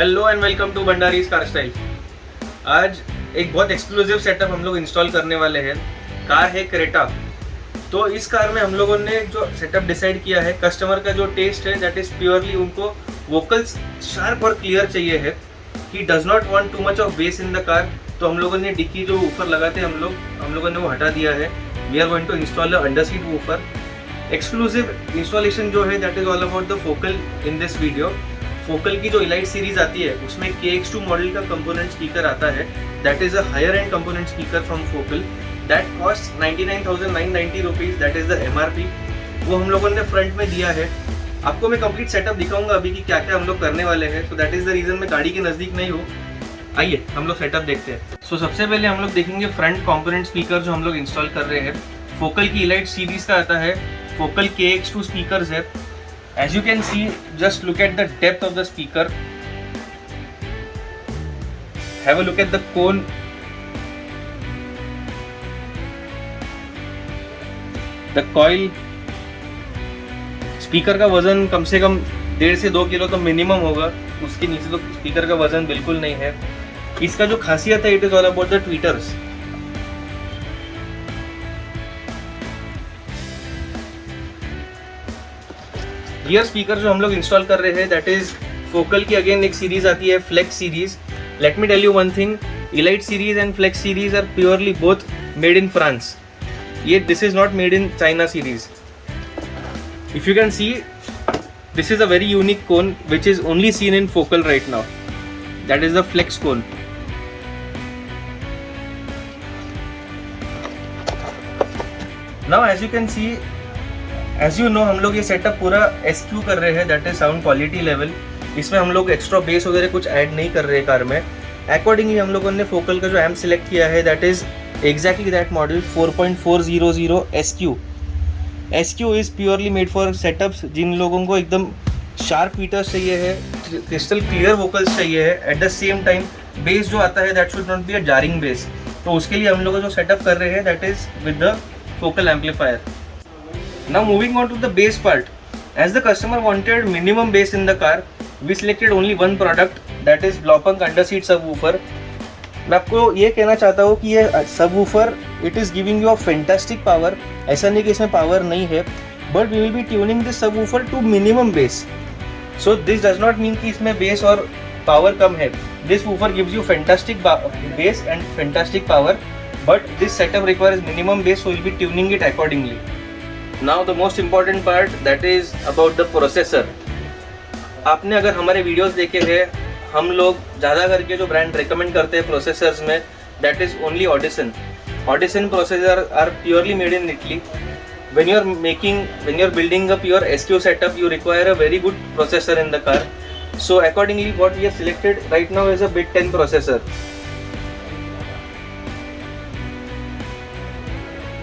Hello and welcome to Bhandari's car style. आज एक बहुत एक्सक्लूसिव सेटअप हम लोग इंस्टॉल करने वाले हैं। कार है क्रेटा। तो इस कार में हम लोगों ने जो सेटअप डिसाइड किया है, कस्टमर का जो टेस्ट है दैट इज़ प्योरली उनको वोकल्स शार्प और क्लियर चाहिए है। He does not want too much of base in the car. तो हम लोगों ने डिक्की जो वूफर लगाते हैं हम लोगों ने वो हटा दिया है। We are going to install a under seat woofer. Exclusive installation जो है that is all about the Focal in this video. Focal की जो इलाइट सीरीज आती है उसमें KX2 मॉडल का कंपोनेंट स्पीकर आता है। That is a higher end component speaker from Focal that cost 99,990 rupees. That is the MRP। वो हम लोगों ने फ्रंट में दिया है। आपको मैं कंप्लीट सेटअप दिखाऊंगा अभी कि क्या क्या हम लोग करने वाले हैं। So that is the reason मैं गाड़ी के नज़दीक नहीं हूँ। आइए हम लोग सेटअप देखते हैं। सो सबसे पहले हम लोग देखेंगे फ्रंट कंपोनेंट स्पीकर जो हम लोग इंस्टॉल कर रहे हैं। फोकल की इलाइट सीरीज का आता है। फोकल KX2 स्पीकर्स है। As you can see, just look at the depth of the speaker. Have a look at the cone. The coil. Speaker का वजन कम से कम 1.5 से 2 किलो तो मिनिमम होगा। उसके नीचे तो स्पीकर का वजन बिल्कुल नहीं है। इसका जो खासियत है, it is all about the tweeters. Rear speaker जो हम लोग इंस्टॉल कर रहे हैं दैट इज फोकल की अगेन एक सीरीज आती है, flex series. Let me tell you one thing, elite series and flex series are purely both made in France. ये this is not made in China series. If you can see, this is a very unique cone which is only seen in focal right now. That is the flex cone. Now as you can see, as you know, हम लोग ये setup पूरा SQ कर रहे हैं, that is sound quality level. इसमें हम लोग एक्स्ट्रा बेस वगैरह कुछ ऐड नहीं कर रहे हैं कार में। अकॉर्डिंगली हम लोगों ने फोकल का जो एम्प सिलेक्ट किया है that is exactly that model 4.400 SQ। SQ is purely made for setups जिन लोगों को एकदम शार्प हीटर्स चाहिए है, क्रिस्टल क्लियर वोकल्स चाहिए है। Eight the same time base जो आता है that should not be a jarring base. तो उसके लिए हम लोग जो सेटअप कर रहे हैं that is with the focal amplifier. Now moving on to the bass part. As the customer wanted minimum bass in the car, we selected only one product, that is Blaupunkt underseat subwoofer. मैं आपको ये कहना चाहता हूँ कि ये subwoofer it is giving you a fantastic power. ऐसा नहीं कि इसमें पावर नहीं है, but we will be tuning this subwoofer to minimum bass. So this does not mean कि इसमें bass और power कम है. This woofer gives you fantastic bass and fantastic power, but this setup requires minimum bass, so we'll be tuning it accordingly. Now the most important part, that is about the processor. आपने अगर हमारे videos देखे हैं, हम लोग ज़्यादा करके जो ब्रांड रेकमेंड करते हैं प्रोसेसर्स में that is only Audison. Audison processor are purely made in Italy. When you're building up your SQ setup, you require a very good processor in the car. So accordingly, what we have selected right now is a Bit 10 processor.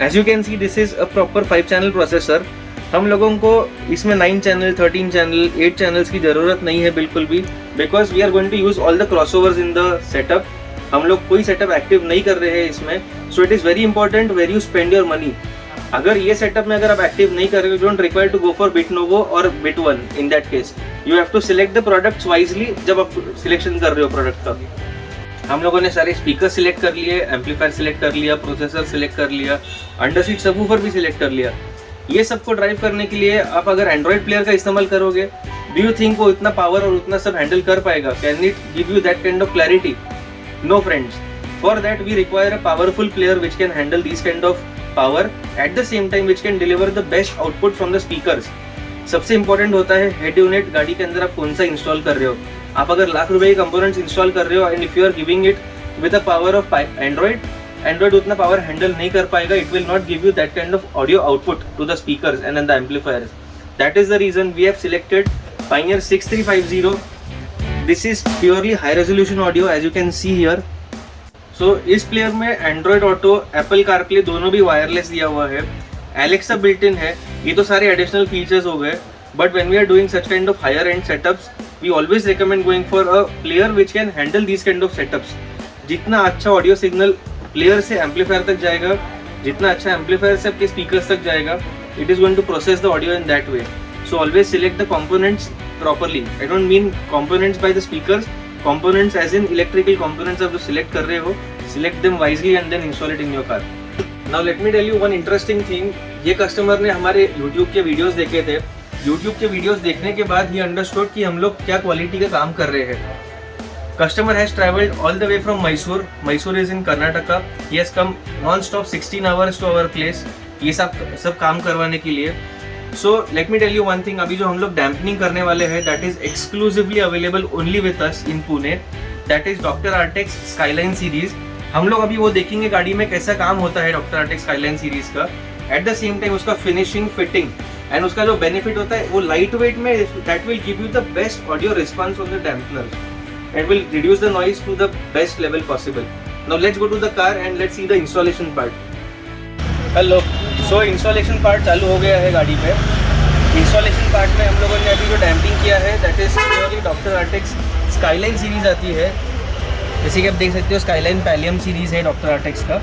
As you can see, this is a proper 5-channel processor. हम लोगों को इसमें 9 channel, 13 channel, 8 channels की ज़रूरत नहीं है बिल्कुल भी, because we are going to use all the crossovers in the setup. हम लोग कोई सेटअप एक्टिव नहीं कर रहे हैं इसमें। So it is very important where you spend your money. अगर ये सेटअप में अगर आप एक्टिव नहीं कर रहे हो, don't require to go for bit novo और bit 1। In that case you have to select the products wisely जब आप सिलेक्शन कर रहे हो प्रोडक्ट का। हम लोगों ने सारे स्पीकर सिलेक्ट कर लिए, एम्पलीफायर सिलेक्ट कर लिया, प्रोसेसर सिलेक्ट कर लिया, अंडर सीट सबवूफर भी सिलेक्ट कर लिया। ये सबको ड्राइव करने के लिए आप अगर एंड्रॉइड प्लेयर का इस्तेमाल करोगे, डू यू थिंक वो इतना पावर और उतना सब हैंडल कर पाएगा? Can it give you that kind of clarity? No friends, for that we require a powerful player which can handle this kind of power at the same time which can deliver the best output from the speakers. सबसे important होता है head unit. गाड़ी के अंदर आप कौन सा install कर रहे हो। आप अगर लाख रुपए के कंपोनेंट्स इंस्टॉल कर रहे हो and if you are giving it with the power of Android उतना पावर हैंडल नहीं कर पाएगा। It will not give you that kind of audio output to the speakers and the amplifiers. That is the reason we have selected Pioneer 6350. This is purely high resolution audio as you can see here. So इस player में Android auto, Apple CarPlay दोनों भी wireless दिया हुआ है। Alexa built in है। ये तो सारे एडिशनल फीचर्स हो गए, but when we are doing such kind of higher end setups, we always recommend going for a player which can handle this kind of setups. जितना अच्छा ऑडियो सिग्नल प्लेयर से amplifier तक जाएगा, जितना अच्छा amplifier से आपके स्पीकर्स तक जाएगा, it is going to process the audio in that way. So always select the components properly. I don't mean components by the speakers, components as in electrical components आप जो सिलेक्ट कर रहे हो, select them wisely and then install it in your car. Now let me tell you one interesting thing. ये customer ने हमारे YouTube के videos देखे थे। यूट्यूब के वीडियोस देखने के बाद ही अंडरस्टूड कि हम लोग क्या क्वालिटी का काम कर रहे हैं। Customer has travelled all the way from Mysore. Mysore is in Karnataka. He has come non stop 16 hours to our place, ये सब काम करवाने के लिए। So let me tell you one thing, अभी जो हम लोग डैम्पनिंग करने वाले हैं that is exclusively available only with us in Pune, that is doctor Artex Skyline series. हम लोग अभी वो देखेंगे गाड़ी में कैसा काम होता है डॉक्टर आर्टेक्स स्काईलाइन सीरीज का। एट द सेम टाइम उसका फिनिशिंग, फिटिंग एंड उसका जो बेनिफिट होता है वो लाइट वेट में, that will give you the best audio response on the dampener and will reduce the noise to the best level possible. Now let's go to the car and let's see the installation part. Hello. So installation part चालू हो गया है गाड़ी पे। Installation part में हम लोगों ने अभी जो डैम्पिंग किया है that is purely doctor Artex Skyline series आती है। जैसे कि आप देख सकते हो स्काईलाइन पैलियम सीरीज है डॉक्टर आर्टेक्स का।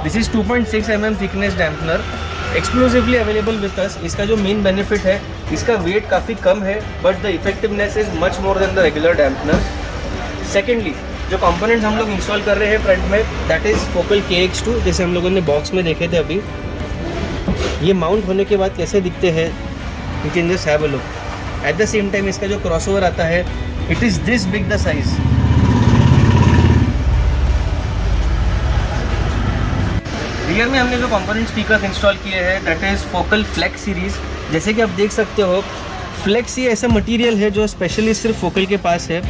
This is 2.6 mm thickness dampener, exclusively available with us. इसका जो मेन बेनिफिट है, इसका वेट काफ़ी कम है but the effectiveness is much more than the regular dampener. Secondly, जो कंपोनेंट्स हम लोग इंस्टॉल कर रहे हैं फ्रंट में दैट इज़ फोकल KX2, जैसे हम लोगों ने बॉक्स में देखे थे अभी। ये माउंट होने के बाद कैसे दिखते हैं, you can just have a look. At the same time इसका जो क्रॉसओवर आता है, it is this big the size. Rear में हमने जो कंपोनेंट स्पीकर्स इंस्टॉल किए हैं that is Focal flex series. जैसे कि आप देख सकते हो, फ्लेक्स ये ऐसा मटेरियल है जो स्पेशली सिर्फ फोकल के पास है।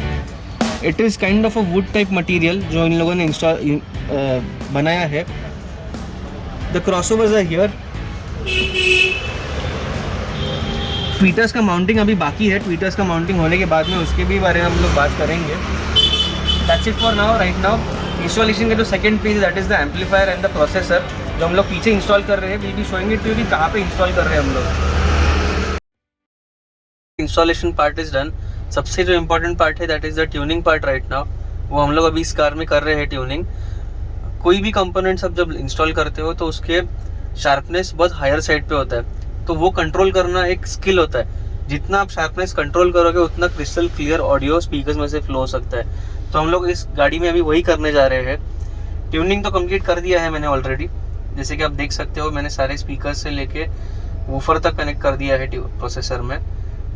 It is kind of a wood type material जो इन लोगों ने बनाया है। The crossovers are here. Tweeters का माउंटिंग अभी बाकी है। ट्वीटर्स का माउंटिंग होने के बाद में उसके भी बारे में हम लोग बात करेंगे। That's it for now. Right now installation का जो second phase that is the amplifier and the processor, जो हम लोग पीछे इंस्टॉल कर रहे हैं। We be showing it to कि कहाँ पे इंस्टॉल कर रहे हैं हम लोग। Installation part is done. सबसे जो इम्पोर्टेंट पार्ट है that is the tuning part right now. वो हम लोग अभी इस कार में कर रहे हैं ट्यूनिंग। कोई भी कंपोनेंट्स आप जब इंस्टॉल करते हो तो उसके शार्पनेस बहुत हायर साइड पे होता है, तो वो कंट्रोल करना एक स्किल होता है। जितना आप शार्पनेस कंट्रोल करोगे उतना क्रिस्टल क्लियर ऑडियो स्पीकर्स में से फ्लो हो सकता है। तो हम लोग इस गाड़ी में अभी वही करने जा रहे हैं। ट्यूनिंग तो कंप्लीट कर दिया है मैंने ऑलरेडी। जैसे कि आप देख सकते हो, मैंने सारे स्पीकर से लेके वूफर तक कनेक्ट कर दिया है प्रोसेसर में।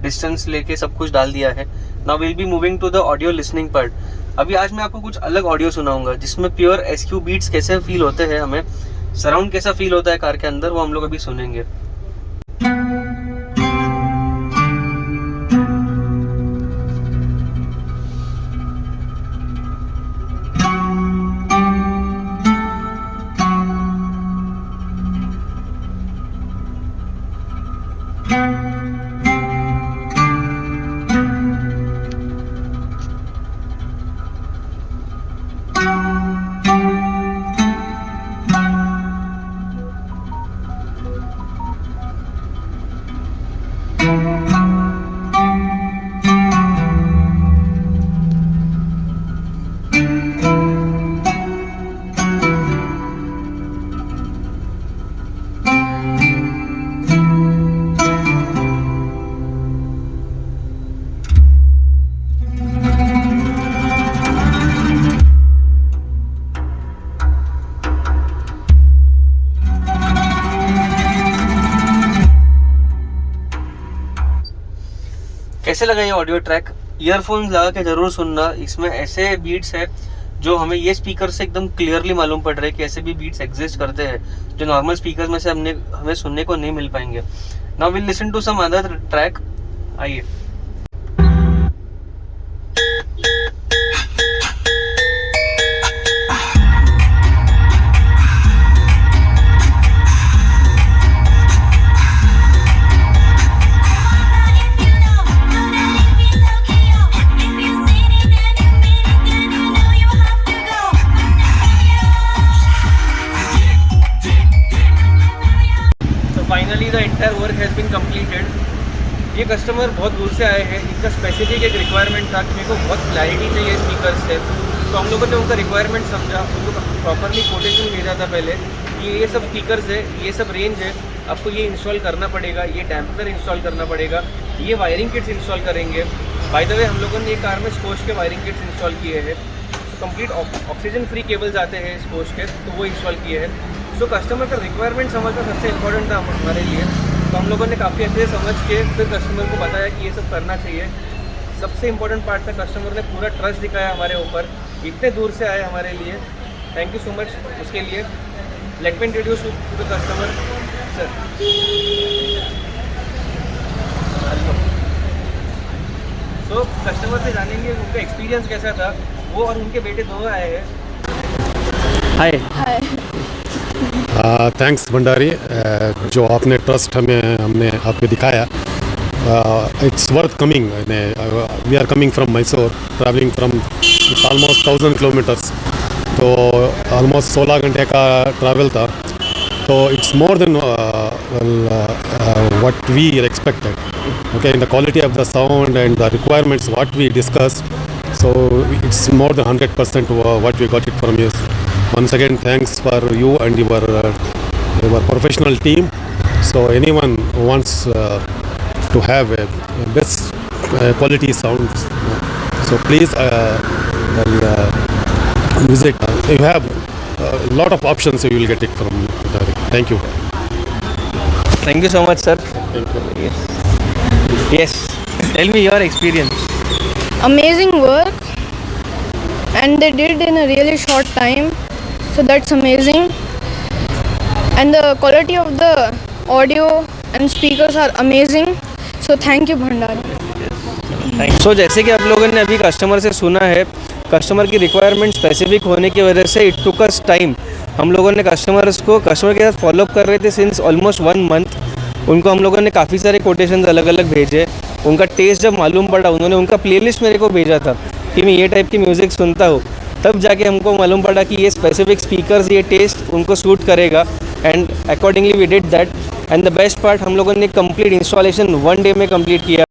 डिस्टेंस लेके सब कुछ डाल दिया है। Now will be moving to the audio listening part. अभी आज मैं आपको कुछ अलग ऑडियो सुनाऊंगा जिसमें प्योर SQ बीट्स कैसे फील होते हैं, हमें सराउंड कैसा फील होता है कार के अंदर, वो हम लोग अभी सुनेंगे। कैसे लगा ये ऑडियो ट्रैक? ईयरफोन्स लगा के जरूर सुनना। इसमें ऐसे बीट्स है जो हमें ये स्पीकर से एकदम क्लियरली मालूम पड़ रहा है कि ऐसे भी बीट्स एग्जिस्ट करते हैं जो नॉर्मल स्पीकर में से हमें सुनने को नहीं मिल पाएंगे। Now will listen to some other track. आइए। Finally the entire work has been completed. ये कस्टमर बहुत दूर से आए हैं। इनका स्पेसिफिक एक रिक्वायरमेंट था कि मेरे को बहुत क्लैरिटी चाहिए स्पीकर से। तो हम लोगों ने उनका रिक्वायरमेंट समझा, उनको प्रॉपरली कोटेशन भेजा था पहले। ये सब स्पीकर्स है, ये सब रेंज है, आपको ये इंस्टॉल करना पड़ेगा, ये डैम्पनर इंस्टॉल करना पड़ेगा, ये वायरिंग किट्स इंस्टॉल करेंगे। बाय द वे हम लोगों ने ये कार में स्कोश के वायरिंग किट्स इंस्टॉल किए हैं। कंप्लीट ऑक्सीजन फ्री केबल्स आते हैं स्कोश के, तो वो इंस्टॉल किए हैं। सो कस्टमर का रिक्वायरमेंट समझना सबसे इम्पोर्टेंट था हमारे लिए। तो हम लोगों ने काफ़ी अच्छे से समझ के फिर कस्टमर को बताया कि ये सब करना चाहिए। सबसे इम्पोर्टेंट पार्ट था कस्टमर ने पूरा ट्रस्ट दिखाया हमारे ऊपर, इतने दूर से आए हमारे लिए। थैंक यू सो मच उसके लिए। Let me introduce to the customer sir. तो कस्टमर से जानेंगे उनका एक्सपीरियंस कैसा था, वो और उनके बेटे दोनों आए हैं। हाय हाय। थैंक्स भंडारी, जो आपने ट्रस्ट हमने आपको दिखाया। It's worth coming. We are coming from Mysore, travelling from it's almost 1000 kilometres, तो ऑलमोस्ट 16 घंटे का ट्रैवल था। तो it's more than what we expected, okay, in the quality of the sound and the requirements what we discussed. So it's more than 100% what we got it from you. Once again, thanks for you and your professional team. So anyone who wants to have a best quality sounds, so please visit. You have a lot of options, so you will get it from direct. Thank you. Thank you so much, sir. Thank you. Yes. Tell me your experience. Amazing work, and they did in a really short time, so that's amazing. And the quality of the audio and speakers are amazing, so thank you Bhandari. सो जैसे कि आप लोगों ने अभी customer से सुना है, customer की रिक्वायरमेंट स्पेसिफिक होने की वजह से इट टुक अस टाइम। हम लोगों ने कस्टमर के साथ फॉलोअप कर रहे थे सिंस ऑलमोस्ट 1 मंथ। उनको हम लोगों ने काफ़ी सारे कोटेशंस अलग अलग भेजे। उनका टेस्ट जब मालूम पड़ा, उन्होंने उनका प्लेलिस्ट मेरे को भेजा था कि मैं ये टाइप की म्यूज़िक सुनता हूँ, तब जाके हमको मालूम पड़ा कि ये स्पेसिफिक स्पीकर्स, ये टेस्ट उनको सूट करेगा। And accordingly we did that. And the best part, हम लोगों ने कंप्लीट इंस्टॉलेशन 1 डे में कंप्लीट किया।